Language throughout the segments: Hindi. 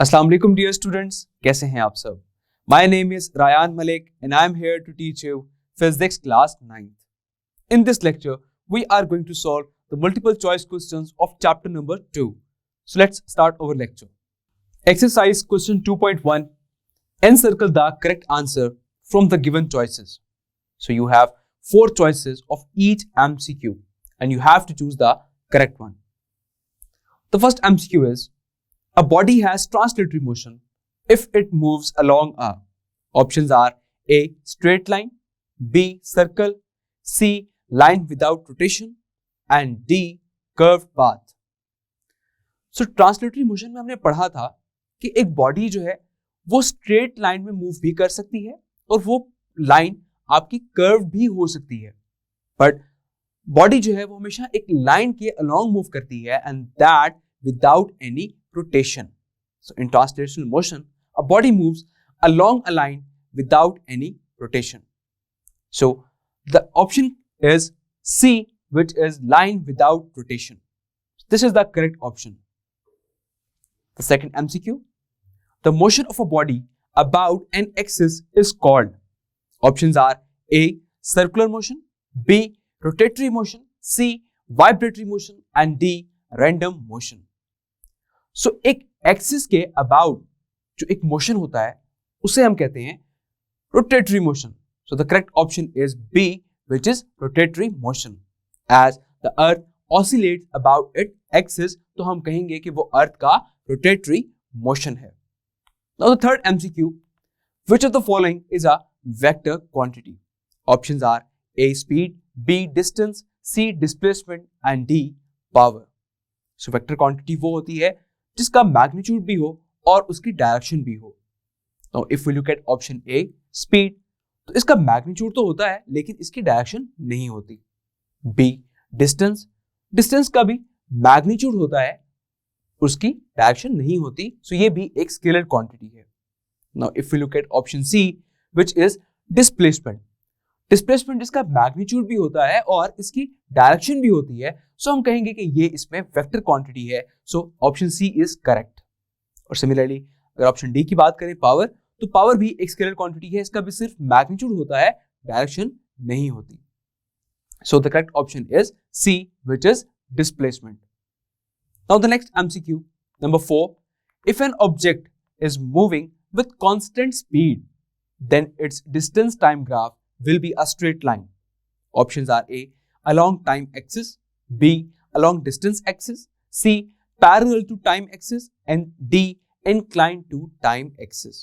अस्सलाम वालेकुम डियर स्टूडेंट्स, कैसे हैं आप सब। My name is Rayan Malik and I am here to teach you physics class 9th। In this lecture we are going to solve the multiple choice questions of chapter number 2। So let's start our lecture. Exercise question 2.1, encircle the correct answer from the given choices. So you have 4 choices of each MCQ and you have to choose the correct one. The first MCQ is, a body has translatory motion if it moves along a. Options are A. Straight line, B. Circle, C. Line without rotation and D. Curved path. So translatory motion में हमने पढ़ा था कि एक बॉडी जो है वो स्ट्रेट लाइन में मूव भी कर सकती है और वो लाइन आपकी कर्व भी हो सकती है, बट बॉडी जो है वो हमेशा एक लाइन के अलोंग मूव करती है and that without any rotation. So in translational motion, a body moves along a line without any rotation. So the option is C, which is line without rotation. This is the correct option. The second MCQ, the motion of a body about an axis is called. Options are A. Circular motion, B. Rotatory motion, C. Vibratory motion and D. Random motion. So एक एक्सिस के अबाउट जो एक मोशन होता है उसे हम कहते हैं rotatory motion. So the correct option is B, which is rotatory motion. As the earth oscillates about it axis, तो हम कहेंगे कि वो अर्थ का रोटेटरी मोशन है. Now the third MCQ, which of the following is a vector quantity. Options are A speed, B distance, C displacement and D power. So vector quantity वो होती है जिसका मैग्नीट्यूड भी हो और उसकी डायरेक्शन भी हो. तो if we look at option A speed, तो इसका मैग्नीट्यूड तो होता है लेकिन इसकी डायरेक्शन नहीं होती. बी डिस्टेंस, डिस्टेंस का भी मैग्नीट्यूड होता है, उसकी डायरेक्शन नहीं होती. सो ये भी एक स्केलर क्वांटिटी है. Now if we look at option C which is displacement, displacement इसका मैग्नीट्यूड भी होता है और इसकी डायरेक्शन भी होती है. सो हम कहेंगे कि ये इसमें वेक्टर क्वांटिटी है. So option C is correct. और सिमिलरली अगर ऑप्शन डी की बात करें पावर, तो पावर भी एक स्केलर क्वांटिटी है, इसका भी सिर्फ मैग्नीट्यूड होता है, डायरेक्शन नहीं होती. So the correct option is C, which is displacement. Now the next MCQ number 4, if an object is moving with constant speed then its distance time graph will be a straight line. Options are A. along time axis, B. along distance axis, C. parallel to time axis and D. inclined to time axis.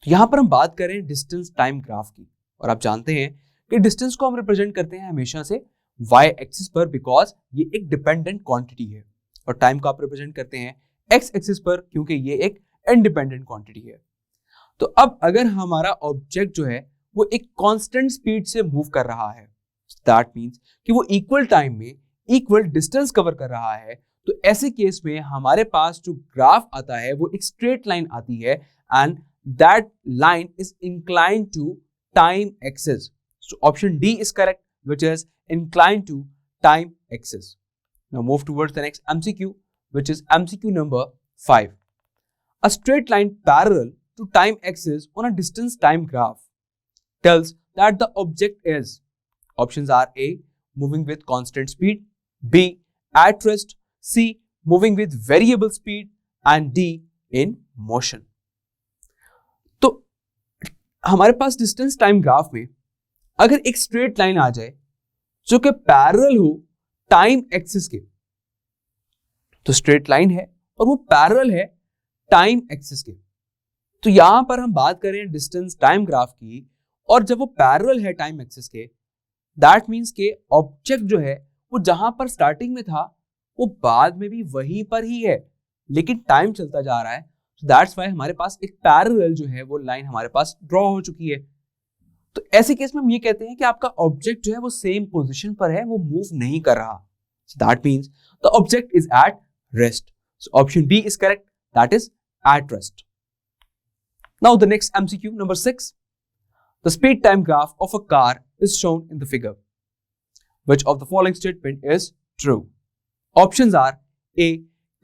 तो यहां पर हम बात करें डिस्टेंस टाइम ग्राफ की, और आप जानते हैं कि डिस्टेंस को हम रिप्रेजेंट करते हैं हमेशा से y एक्सिस पर, बिकॉज ये एक डिपेंडेंट क्वांटिटी है, और टाइम को आप रिप्रेजेंट करते हैं x एक्सिस पर क्योंकि ये एक इंडिपेंडेंट क्वांटिटी है. तो अब अगर हमारा ऑब्जेक्ट जो है वो एक कांस्टेंट स्पीड से मूव कर रहा है, दैट मींस कि वो इक्वल टाइम में इक्वल डिस्टेंस कवर कर रहा है, तो ऐसे केस में हमारे पास जो ग्राफ आता है वो एक स्ट्रेट लाइन आती है and that line is inclined to time axis. So option D is correct, which is inclined to time axis. Now move towards the next MCQ, which is MCQ number 5. A straight line parallel to time axis on a distance time graph tells that the object is. Options are A. moving with constant speed, B. at rest, C. moving with variable speed and D. in motion. तो हमारे पास डिस्टेंस टाइम ग्राफ में अगर एक स्ट्रेट लाइन आ जाए जो कि पैरेलल हो टाइम एक्सिस के, तो स्ट्रेट लाइन है और वो पैरेलल है टाइम एक्सिस के, तो यहां पर हम बात करें डिस्टेंस टाइम ग्राफ की, और जब वो पैरेलल है टाइम एक्सिस के, दैट मींस के ऑब्जेक्ट जो है वो जहां पर स्टार्टिंग में था वो बाद में भी वहीं पर ही है, लेकिन टाइम चलता जा रहा है. सो दैट्स व्हाई हमारे पास एक पैरेलल जो है वो लाइन हमारे पास ड्रॉ हो चुकी है. तो ऐसे केस में हम ये कहते हैं कि आपका ऑब्जेक्ट जो है वो सेम पोजीशन पर है, वो मूव नहीं कर रहा. So that means the object is at rest. So option B is correct, that is at rest. Now the next MCQ number 6. The speed time graph of a car is shown in the figure. Which of the following statement is true? Options are A.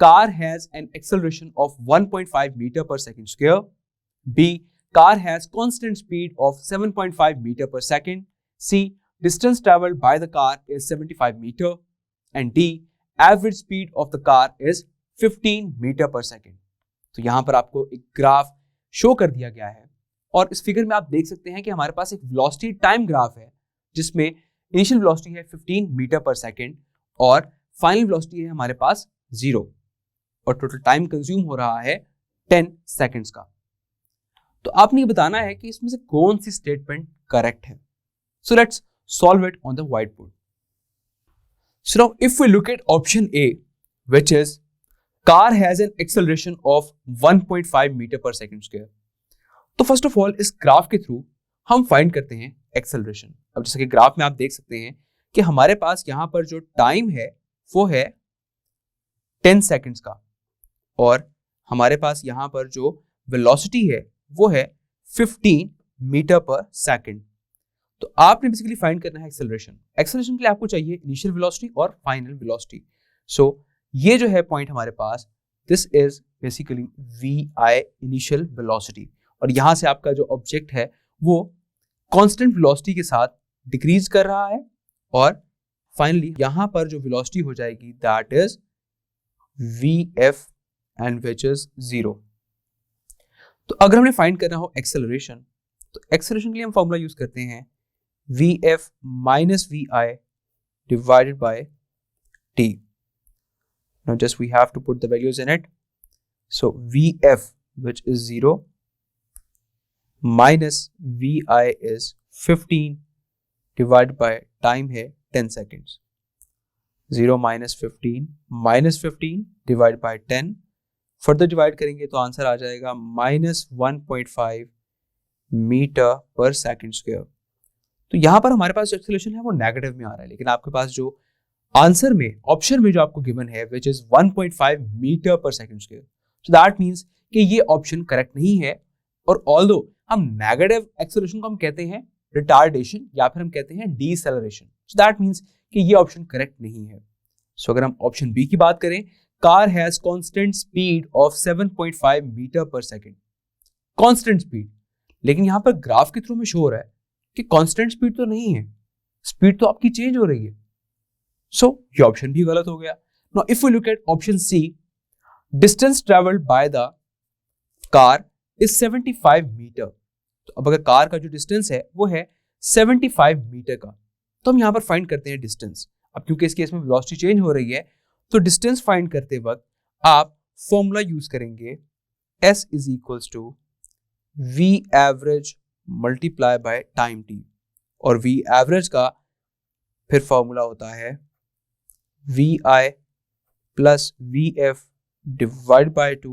car has an acceleration of 1.5 meter per second square. B, car has constant speed of 7.5 meter per second. C, distance traveled by the car is 75 meter. And D, average speed of the car is 15 meter per second. तो यहां पर आपको एक ग्राफ शो कर दिया गया है और इस फिगर में आप देख सकते हैं कि हमारे पास एक वेलोसिटी टाइम ग्राफ है जिसमें इनिशियल वेलोसिटी है 15 मीटर पर सेकेंड और फाइनल वेलोसिटी है हमारे पास 0 और टोटल टाइम कंज्यूम हो रहा है 10 सेकेंड्स का। तो आपने ये बताना है कि इसमें से कौन सी स्टेटमेंट करेक्ट है। So let's solve it on the white board. So now if we look at option A which is car has an acceleration of 1.5 metre per second square. तो फर्स्ट ऑफ ऑल इस ग्राफ के थ्रू हम फाइंड करते हैं एक्सेलरेशन। अब जैसे कि ग्राफ में आप देख सकते हैं कि हमारे पास यहां पर जो टाइम है वो है 10 सेकेंड्स का और हमारे पास यहां पर जो वेलोसिटी है वो है 15 मीटर पर सेकेंड। तो आपने बेसिकली फाइंड करना है एक्सेलरेशन। एक्सेलरेशन के लिए आपको चाहिए इनिशियल वेलोसिटी और फाइनल वेलोसिटी। सो ये जो है पॉइंट हमारे पास, this is basically vi initial velocity और यहां से आपका जो ऑब्जेक्ट है वो कांस्टेंट वेलोसिटी के साथ डिक्रीज कर रहा है और फाइनली यहां पर जो वेलोसिटी हो जाएगी that is vf and which is 0। तो अगर हमने फाइंड करना हो एक्सेलरेशन तो एक्सेलरेशन के लिए हम फॉर्मूला यूज करते हैं vf minus vi divided by t। Now just we have to put the values in it. So vf which is 0 minus vi is 15 divided by time है 10 seconds. 0 minus 15 divided by 10. Further divide करेंगे तो आंसर आ जाएगा minus 1.5 metre per second square. तो यहाँ पर हमारे पास जो एक्सेलरेशन है वो नेगेटिव में आ रहा है, लेकिन आपके पास जो आंसर में ऑप्शन में जो आपको गिवन है which is 1.5 metre per second square. So that means कि ये ऑप्शन करेक्ट नहीं है और ऑल्दो हम नेगेटिव एक्सेलरेशन को हम कहते हैं रिटार्डेशन या फिर हम कहते हैं डीसेलरेशन। सो दैट मींस कि ये ऑप्शन करेक्ट नहीं है। सो अगर हम ऑप्शन बी की बात करें, car has constant speed of 7.5 metre per second. Constant speed, लेकिन यहां पर ग्राफ के थ्रू में शो हो रहा है कि कांस्टेंट स्पीड तो नहीं है, स्पीड तो आपकी चेंज हो रही है। सो ये ऑप्शन भी गलत हो गया। Now if we look at option C, distance travelled by the car is 75 metre. तो अब अगर कार का जो डिस्टेंस है वो है 75 मीटर का, तो हम यहां पर फाइंड करते हैं डिस्टेंस। अब क्योंकि इस केस में वेलोसिटी चेंज हो रही है तो डिस्टेंस फाइंड करते वक्त आप फॉर्मूला यूज करेंगे s is equals to v average multiply by time t और v एवरेज का फिर फॉर्मूला होता है vi plus vf divided by 2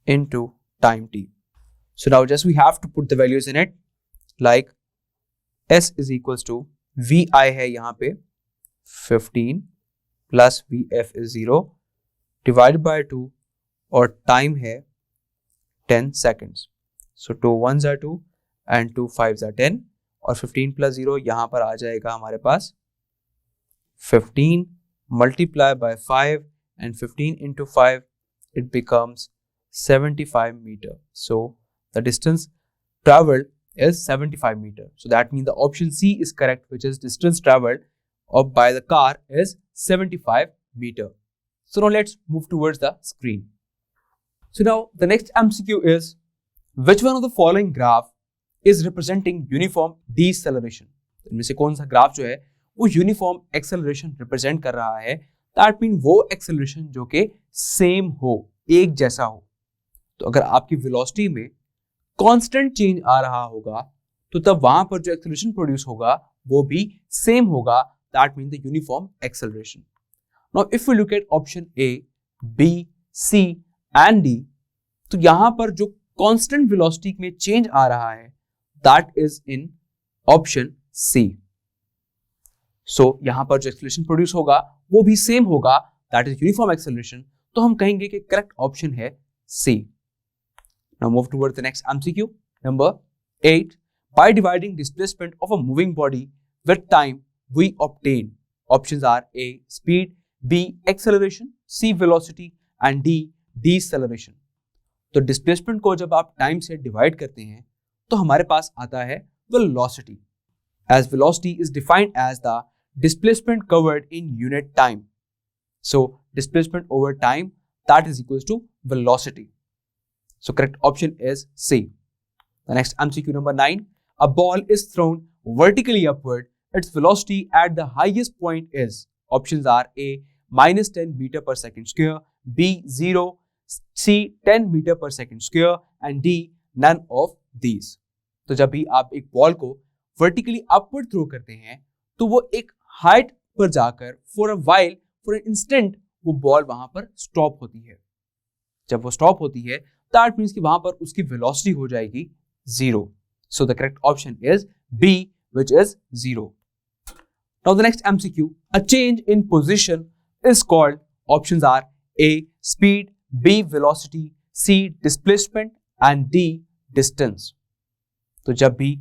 into time t. So now just we have to put the values in it, like s is equals to vi है यहाँ पे 15 plus vf is 0 divided by 2 और time है 10 seconds. So 2 ones are 2 and 2 5s are 10 और 15 plus 0 यहाँ पर आ जाएगा हमारे पास 15 multiplied by 5 and 15 into 5 it becomes 75 meter. So the distance traveled is 75 meter. So that means the option C is correct, which is distance traveled by the car is 75 meter. So now let's move towards the screen. So now the next MCQ is, which one of the following graph is representing uniform deceleration? इनमें से कौन सा ग्राफ जो है वो यूनिफॉर्म एक्सेलरेशन रिप्रेजेंट कर रहा है? दैट मीन वो एक्सेलरेशन जो कि सेम हो, एक जैसा हो। तो अगर आपकी वेलोसिटी में कांस्टेंट चेंज आ रहा होगा तो तब वहां पर जो एक्सेलरेशन प्रोड्यूस होगा वो भी सेम होगा। That mean the uniform acceleration. Now if we look at option A, B, C and D, तो यहां पर जो कांस्टेंट वेलोसिटी में चेंज आ रहा है that is in option C. So यहां पर जो एक्सेलरेशन प्रोड्यूस होगा वो भी सेम होगा, दैट इज यूनिफॉर्म एक्सेलरेशन। तो हम कहेंगे कि करेक्ट ऑप्शन है C. Now move toward the next MCQ number 8। By dividing displacement of a moving body with time we obtain, options are A speed, B acceleration, C velocity and D deceleration. तो डिस्प्लेसमेंट को जब आप टाइम से डिवाइड करते हैं तो हमारे पास आता है velocity. As velocity is defined as the displacement covered in unit time. So displacement over time, that is equals to velocity. So correct option is C. The next MCQ number 9. A ball is thrown vertically upward. Its velocity at the highest point is, options are A minus 10 meter per second square, B 0, C 10 meter per second square and D none of these. तो जब भी आप एक बॉल को वर्टिकली अपवर्ड थ्रो करते हैं तो वो एक हाइट पर जाकर for a while, for an instant वो बॉल वहां पर स्टॉप होती है. जब वो स्टॉप होती है दैट मींस कि वहां पर उसकी वेलोसिटी हो जाएगी 0. सो the correct option is B, which is 0. Now the next MCQ, a change in position is called, options are A speed, B velocity, C displacement and D distance. तो जब भी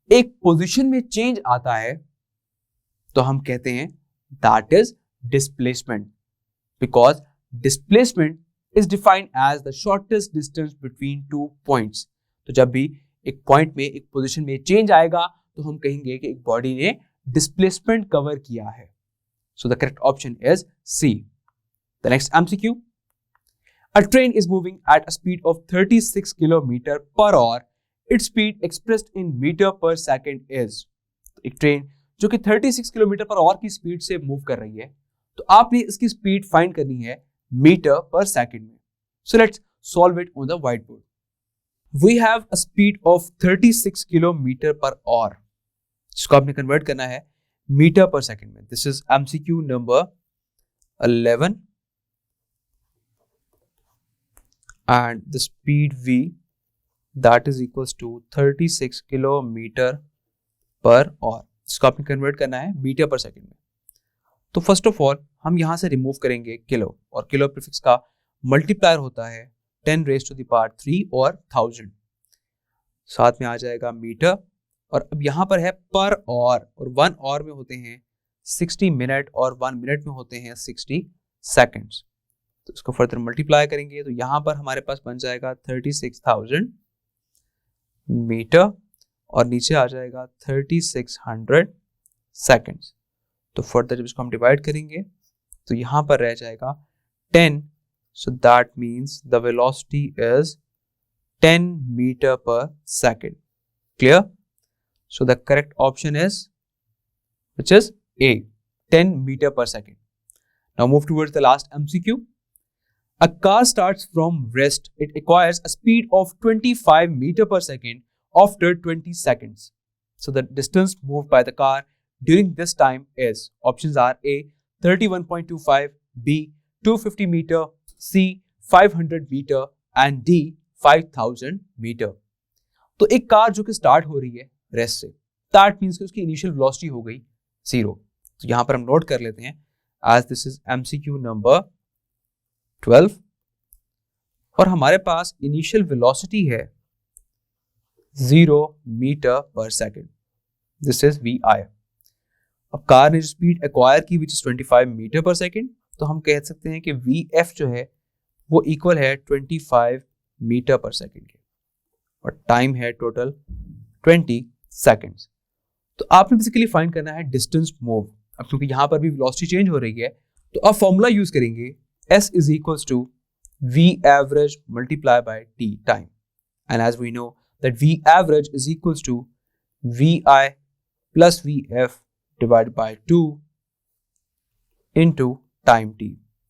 एक पोजीशन में चेंज आता है तो हम कहते हैं that is displacement, because displacement is defined as the shortest distance between two points. तो जब भी एक पॉइंट में एक पोजीशन में चेंज आएगा तो हम कहेंगे कि एक बॉडी ने डिस्प्लेसमेंट कवर किया है. So the correct option is C. The next MCQ, a train is moving at a speed of 36 kilometre per hour. Its speed expressed in metre per second is. एक ट्रेन जो कि 36 किलोमीटर पर आवर की स्पीड से मूव कर रही है तो आपने इसकी स्पीड फाइंड करनी है मीटर पर सेकेंड में. So let's solve it on the white board. We have a speed of 36 kilometre per hour, जिसको आपने कन्वर्ट करना है मीटर पर सेकेंड में. This is MCQ number 11 and the speed v that is equals to 36 kilometre per hour, जिसको आपने कन्वर्ट करना है मीटर पर सेकेंड में. तो फर्स्ट ऑफ ऑल हम यहां से रिमूव करेंगे किलो, और किलो प्रीफिक्स का मल्टीप्लायर होता है 10 raised to the power 3 और 1000. साथ में आ जाएगा मीटर, और अब यहां पर है पर आवर, और 1 आवर में होते हैं 60 मिनट और 1 मिनट में होते हैं 60 सेकेंड्स. तो इसको फर्दर मल्टीप्लाई करेंगे तो यहां पर हमारे पास बन जाएगा 36,000 मीटर और नीचे आ जाएगा 3600 सेकेंड्स. तो फर्दर जब इसको हम डिवाइड करेंगे तो यहां पर रह जाएगा 10. So that means the velocity is 10 metre per second. Clear? So the correct option is which is A, 10 meter per second. Now move towards the last MCQ. A car starts from rest. It acquires a speed of 25 meter per second after 20 seconds. So the distance moved by the car during this time is, options are A 31.25, B 250 meter, C 500 meter and D 5000 meter. तो एक कार जो कि स्टार्ट हो रही है रेस्ट से, दैट मींस कि उसकी इनिशियल वेलोसिटी हो गई 0. तो यहां पर हम नोट कर लेते हैं as this is MCQ number 12 और हमारे पास इनिशियल वेलोसिटी है 0 metre per second. This is VI. अब कार ने जो स्पीड एक्वायर की which is 25 metre per second, तो हम कह सकते हैं कि VF जो है वो इक्वल है 25 मीटर पर सेकेंड के, और टाइम है टोटल 20 सेकेंड्स. तो आपने बेसिकली फाइंड करना है डिस्टेंस मूव. अब क्योंकि यहां पर भी वेलोसिटी चेंज हो रही है तो आप फॉर्मूला यूज करेंगे S is equals to V average multiplied by T time, and as we know that V average is equals to VI plus VF divided by 2 into time T.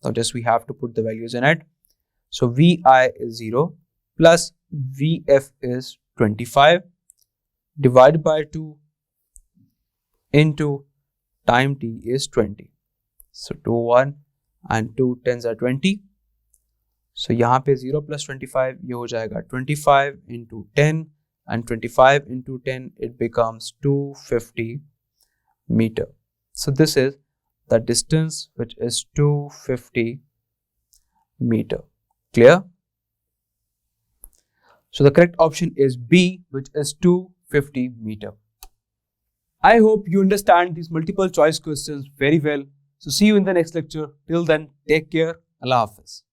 Now just we have to put the values in it. So VI is 0 plus VF is 25 divided by 2 into time T is 20. So 2 1 and 2 10s are 20. So यहाँ पे 0 plus 25 ये हो जाएगा 25 into 10 and 25 into 10 it becomes 250 meter. So this is the distance which is 250 meter. Clear? So the correct option is B, which is 250 meter. I hope you understand these multiple choice questions very well. So see you in the next lecture. Till then, take care. Allah Hafiz.